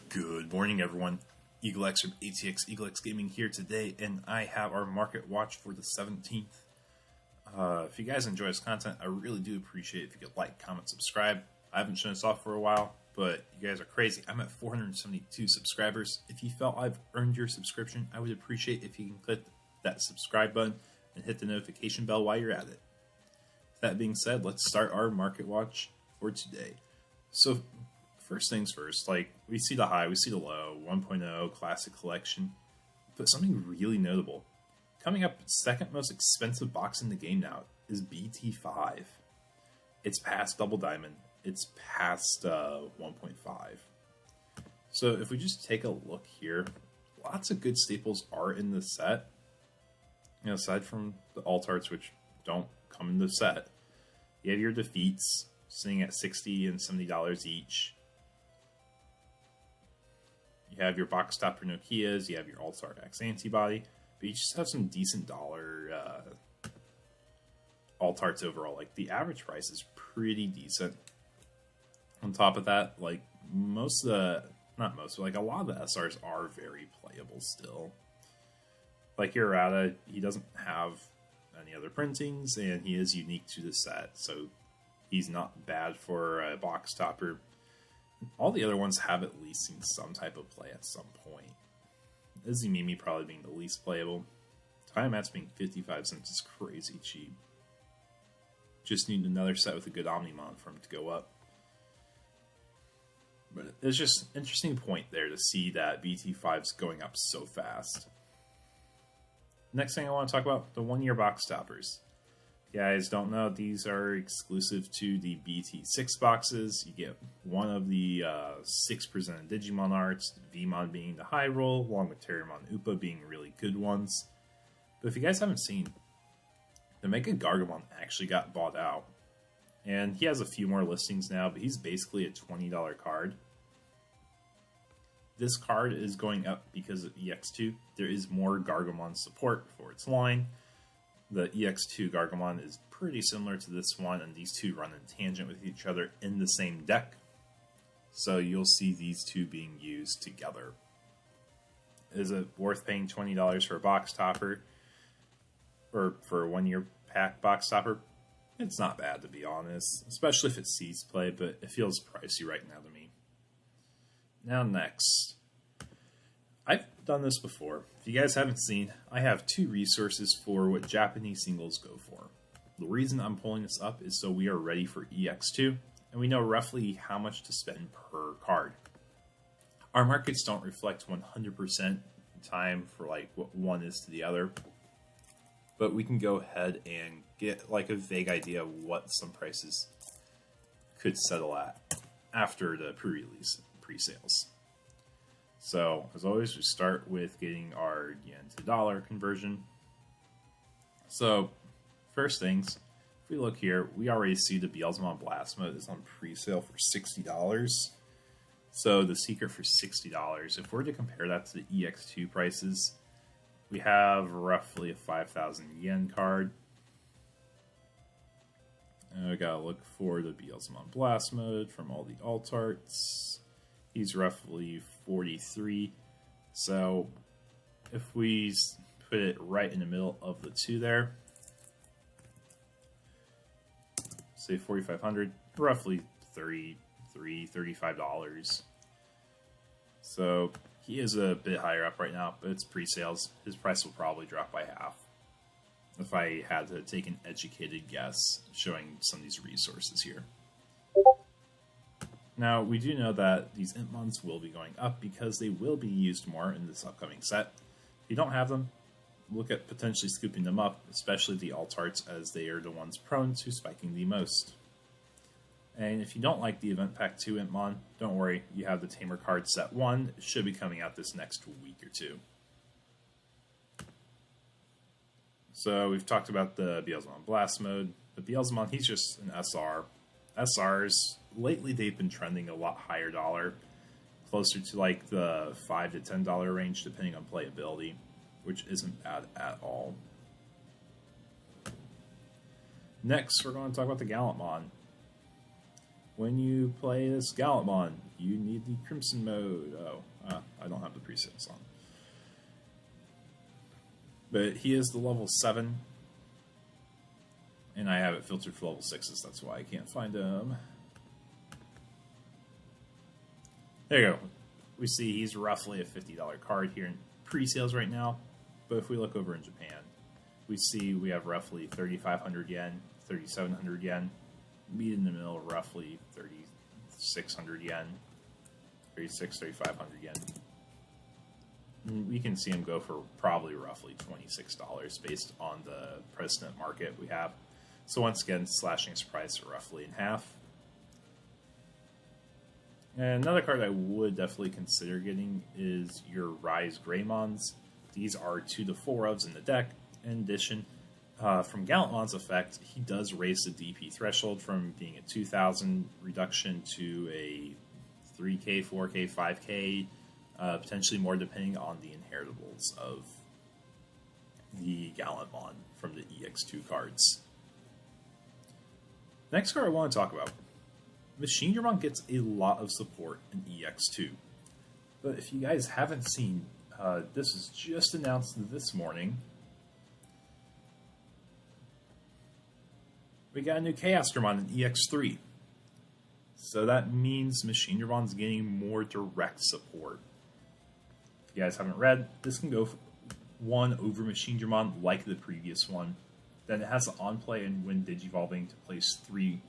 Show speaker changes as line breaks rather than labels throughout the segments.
Good morning, everyone. Eagle X from ATX Eagle X Gaming here today, and I have our market watch for the 17th. If you guys enjoy this content, I really do appreciate it if you could like, comment, subscribe. I haven't shown this off for a while, but you guys are crazy. I'm at 472 subscribers. If you felt I've earned your subscription, I would appreciate if you can click that subscribe button and hit the notification bell while you're at it. That being said, let's start our market watch for today. So, first things first, like, we see the high, we see the low, 1.0, classic collection, but something really notable. Coming up, second most expensive box in the game now is BT5. It's past Double Diamond. It's past 1.5. So if we just take a look here, lots of good staples are in the set. You know, aside from the alt arts, which don't come in the set, you have your defeats sitting at $60 and $70 each. You have your box topper Nokias, you have your All-Star X antibody, but you just have some decent dollar alt-arts overall. Like, the average price is pretty decent. On top of that, like, most of the, not most, but like a lot of the SRs are very playable still. Like your Errata, he doesn't have any other printings, and he is unique to the set, so he's not bad for a box topper. All the other ones have at least seen some type of play at some point. Izzy Mimi probably being the least playable. Tiamat's being 55 cents is crazy cheap. Just need another set with a good Omnimon for him to go up. But it's just an interesting point there to see that BT5's going up so fast. Next thing I want to talk about, the 1-year box toppers. You guys don't know, these are exclusive to the BT6 boxes. You get one of the 6 presented Digimon arts, Vmon being the high roll, along with Terriermon Upa being really good ones. But if you guys haven't seen, the Mega Gargamon actually got bought out. And he has a few more listings now, but he's basically a $20 card. This card is going up because of EX2. There is more Gargamon support for its line. The EX2 Gargamon is pretty similar to this one, and these two run in tangent with each other in the same deck. So you'll see these two being used together. Is it worth paying $20 for a box topper? Or for a 1-year pack box topper? It's not bad, to be honest, especially if it sees play, but it feels pricey right now to me. Now next. I've done this before. If you guys haven't seen, I have 2 resources for what Japanese singles go for. The reason I'm pulling this up is so we are ready for EX2, and we know roughly how much to spend per card. Our markets don't reflect 100% time for like what one is to the other, but we can go ahead and get like a vague idea of what some prices could settle at after the pre-release pre-sales. So, as always, we start with getting our yen to dollar conversion. So, first things, if we look here, we already see the Beelzemon Blast Mode is on pre-sale for $60. So, the secret for $60. If we're to compare that to the EX2 prices, we have roughly a 5,000 yen card. And we gotta look for the Beelzemon Blast Mode from all the alt arts. He's roughly 43. So if we put it right in the middle of the two there, say 4,500, roughly $35. So he is a bit higher up right now, but it's pre-sales. His price will probably drop by half if I had to take an educated guess showing some of these resources here. Now, we do know that these Impmons will be going up because they will be used more in this upcoming set. If you don't have them, look at potentially scooping them up, especially the alt arts, as they are the ones prone to spiking the most. And if you don't like the Event Pack 2 Impmon, don't worry, you have the Tamer card set 1. It should be coming out this next week or two. So we've talked about the Beelzemon Blast Mode. The Beelzemon, he's just an SR. SRs, lately they've been trending a lot higher dollar, closer to like the $5 to $10 range depending on playability, which isn't bad at all. Next, we're going to talk about the Gallantmon. When you play this Gallantmon, you need the Crimson mode. I don't have the presets on. But he is the level 7. And I have it filtered for level 6s, that's why I can't find him. There you go. We see he's roughly a $50 card here in pre-sales right now. But if we look over in Japan, we see we have roughly 3,500 yen, 3,700 yen. Meet in the middle, roughly 3,600 yen, 3,500 yen. We can see him go for probably roughly $26 based on the precedent market we have. So once again, slashing his price roughly in half. And another card I would definitely consider getting is your Rise Greymons. These are 2 to 4 ofs in the deck. In addition, from Gallantmon's effect, he does raise the DP threshold from being a 2,000 reduction to a 3k, 4k, 5k, potentially more depending on the inheritables of the Gallantmon from the EX2 cards. Next card I want to talk about. Machinedramon gets a lot of support in EX2. But if you guys haven't seen, this was just announced this morning. We got a new Chaosdramon in EX3. So that means Machinedramon's getting more direct support. If you guys haven't read, this can go 1 over Machinedramon like the previous one. Then it has the on-play and when digivolving to place 3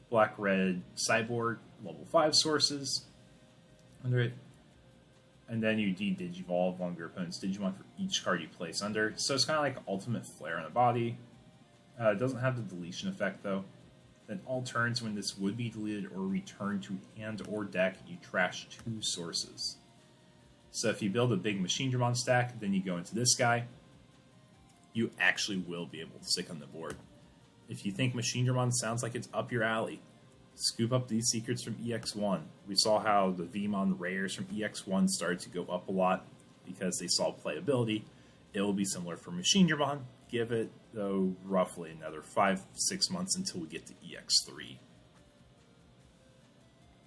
black-red cyborg level 5 sources under it. And then you de-digivolve one of your opponent's Digimon for each card you place under. So it's kind of like Ultimate Flare on a body. It doesn't have the deletion effect though. Then all turns when this would be deleted or returned to hand or deck, you trash 2 sources. So if you build a big Machinedramon stack, then you go into this guy, you actually will be able to stick on the board. If you think Machinedramon sounds like it's up your alley, scoop up these secrets from EX1. We saw how the Vmon rares from EX1 started to go up a lot because they saw playability. It will be similar for Machinedramon. Give it, though, roughly another 5-6 months until we get to EX3.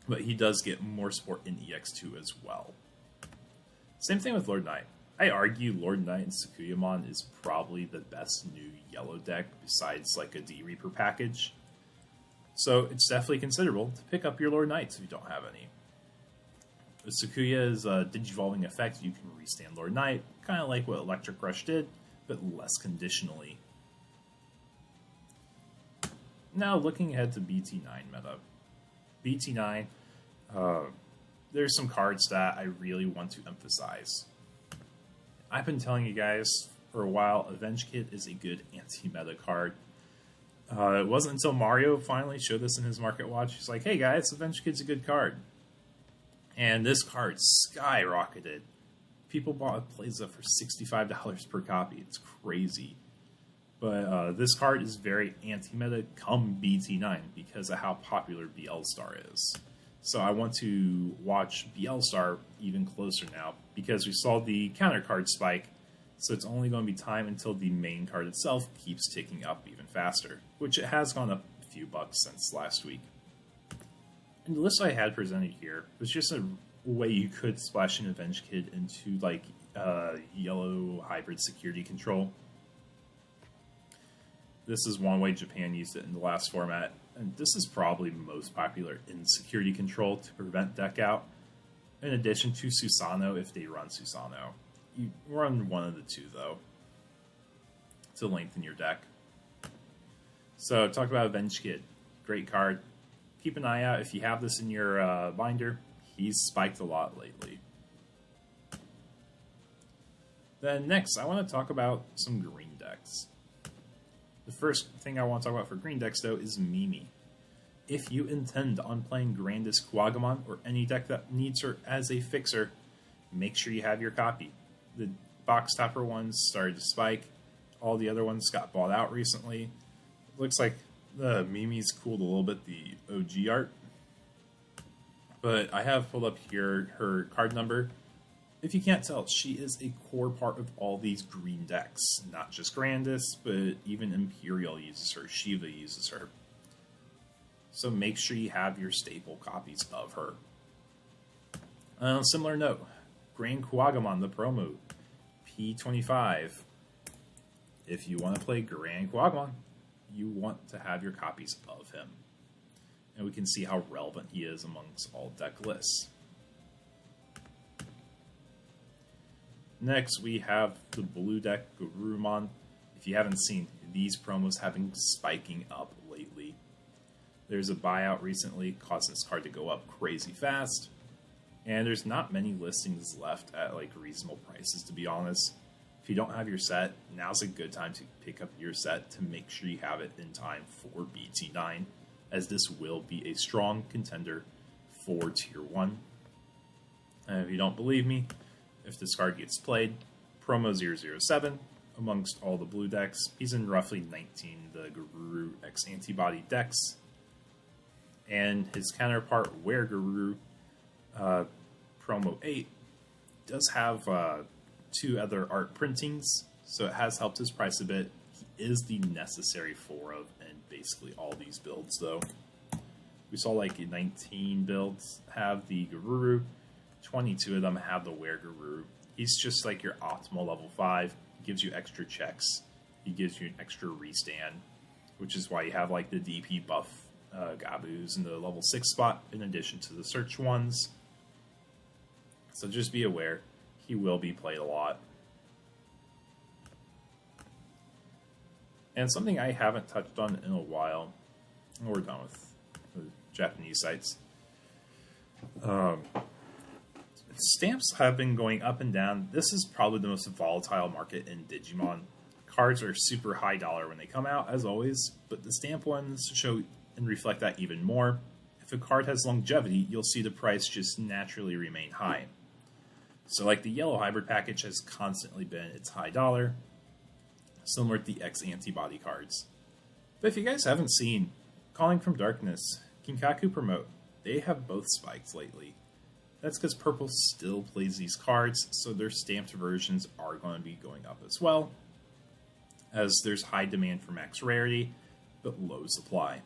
But he does get more support in EX2 as well. Same thing with Lord Knight. I argue Lord Knight and Sakuyamon is probably the best new yellow deck besides like a D-Reaper package. So it's definitely considerable to pick up your Lord Knights if you don't have any. With Sakuya's digivolving effect, you can restand Lord Knight, kind of like what Electric Rush did, but less conditionally. Now looking ahead to BT9 meta. BT9, there's some cards that I really want to emphasize. I've been telling you guys for a while, Avenge Kid is a good anti-meta card. It wasn't until Mario finally showed this in his market watch. He's like, hey guys, Avenge Kid's a good card. And this card skyrocketed. People bought Plaza for $65 per copy. It's crazy. But this card is very anti-meta come BT9 because of how popular BL Star is. So I want to watch BL Star even closer now because we saw the counter card spike. So it's only going to be time until the main card itself keeps ticking up even faster, which it has gone up a few bucks since last week. And the list I had presented here was just a way you could splash an Avenge Kid into like yellow hybrid security control. This is one way Japan used it in the last format, and this is probably most popular in security control to prevent deck out, in addition to Susano if they run Susano. You run one of the two, though, to lengthen your deck. So, talk about Avenge Kid. Great card. Keep an eye out if you have this in your binder. He's spiked a lot lately. Then next, I want to talk about some green decks. The first thing I want to talk about for green decks, though, is Mimi. If you intend on playing Grandis Quagamon or any deck that needs her as a fixer, make sure you have your copy. The box topper ones started to spike. All the other ones got bought out recently. It looks like the Mimi's cooled a little bit, the OG art. But I have pulled up here her card number. If you can't tell, she is a core part of all these green decks. Not just Grandis, but even Imperial uses her, Shiva uses her. So make sure you have your staple copies of her. On a similar note, Grand Kuwagamon, the promo, P25. If you want to play Grand Kuwagamon, you want to have your copies of him. And we can see how relevant he is amongst all deck lists. Next, we have the blue deck Garurumon. If you haven't seen, these promos have been spiking up lately. There's a buyout recently, causing this card to go up crazy fast. And there's not many listings left at like reasonable prices, to be honest. If you don't have your set, now's a good time to pick up your set to make sure you have it in time for BT9, as this will be a strong contender for Tier 1. And if you don't believe me, if this card gets played, promo 007 amongst all the blue decks, he's in roughly 19 the Garuru X Antibody decks. And his counterpart, Where Garuru, promo 8, does have 2 other art printings, so it has helped his price a bit. He is the necessary 4 of in basically all these builds, though. We saw like 19 builds have the Garuru, 22 of them have the Where Garuru. He's just like your optimal level 5. He gives you extra checks. He gives you an extra restand, which is why you have like the DP buff Gabus in the level 6 spot, in addition to the search ones. So just be aware, he will be played a lot. And something I haven't touched on in a while, and we're done with the Japanese sites. Stamps have been going up and down. This is probably the most volatile market in Digimon. Cards are super high dollar when they come out, as always, but the stamp ones show and reflect that even more. If a card has longevity, you'll see the price just naturally remain high. So like the yellow hybrid package has constantly been its high dollar, similar to the X Antibody cards. But if you guys haven't seen, Calling from Darkness, Kinkaku Promote, they have both spiked lately. That's because Purple still plays these cards, so their stamped versions are going to be going up as well, as there's high demand for max rarity, but low supply.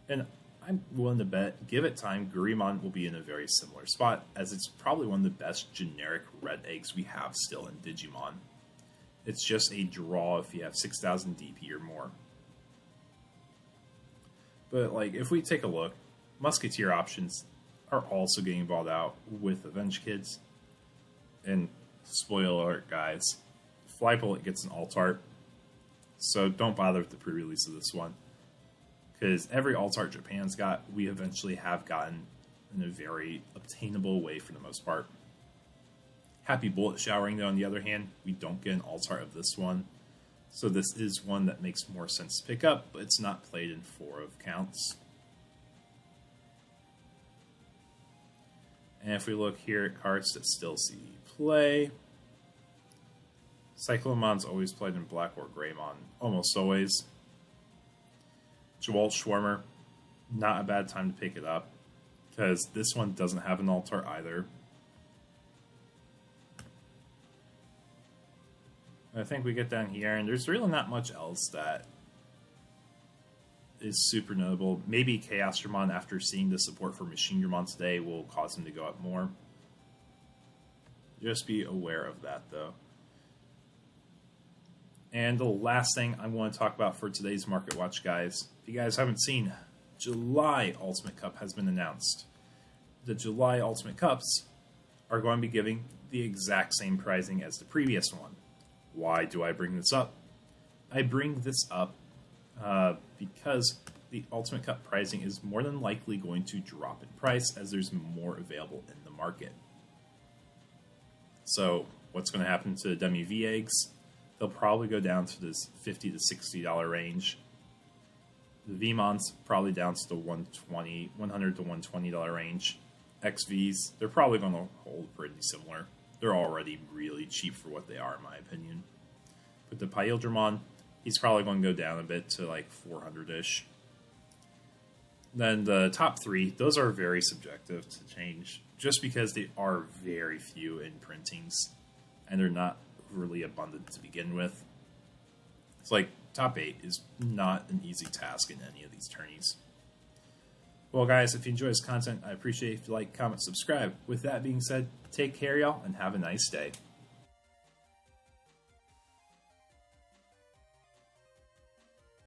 And I'm willing to bet, give it time, Garurumon will be in a very similar spot, as it's probably one of the best generic red eggs we have still in Digimon. It's just a draw if you have 6,000 DP or more. But like, if we take a look, Musketeer options are also getting bought out with Avenge Kids. And spoiler alert, guys, Fly Bullet gets an alt art, so don't bother with the pre-release of this one. Because every alt art Japan's got, we eventually have gotten in a very obtainable way for the most part. Happy Bullet Showering, though, on the other hand, we don't get an alt art of this one. So this is one that makes more sense to pick up, but it's not played in 4 of counts. And if we look here at cards that still see play, Cyclomon's always played in black or Greymon, almost always. Jewel Schwarmer, not a bad time to pick it up, because this one doesn't have an altar either. I think we get down here, and there's really not much else that is super notable. Maybe Chaos Dramon, after seeing the support for Machine Dramon today, will cause him to go up more. Just be aware of that, though. And the last thing I want to talk about for today's Market Watch, guys, if you guys haven't seen, July Ultimate Cup has been announced. The July Ultimate Cups are going to be giving the exact same pricing as the previous one. Why do I bring this up? I bring this up because the Ultimate Cup pricing is more than likely going to drop in price as there's more available in the market. So what's going to happen to Demi V eggs? They'll probably go down to this $50 to $60 range. The VMons probably down to the $100 to $120 range. XVs, they're probably going to hold pretty similar. They're already really cheap for what they are, in my opinion. But the Paildramon, he's probably going to go down a bit to like 400-ish. Then the top 3, those are very subjective to change, just because they are very few in printings, and they're not really abundant to begin with. It's like top 8 is not an easy task in any of these tourneys. Well, guys, if you enjoy this content, I appreciate if you like, comment, subscribe. With that being said, take care, y'all, and have a nice day.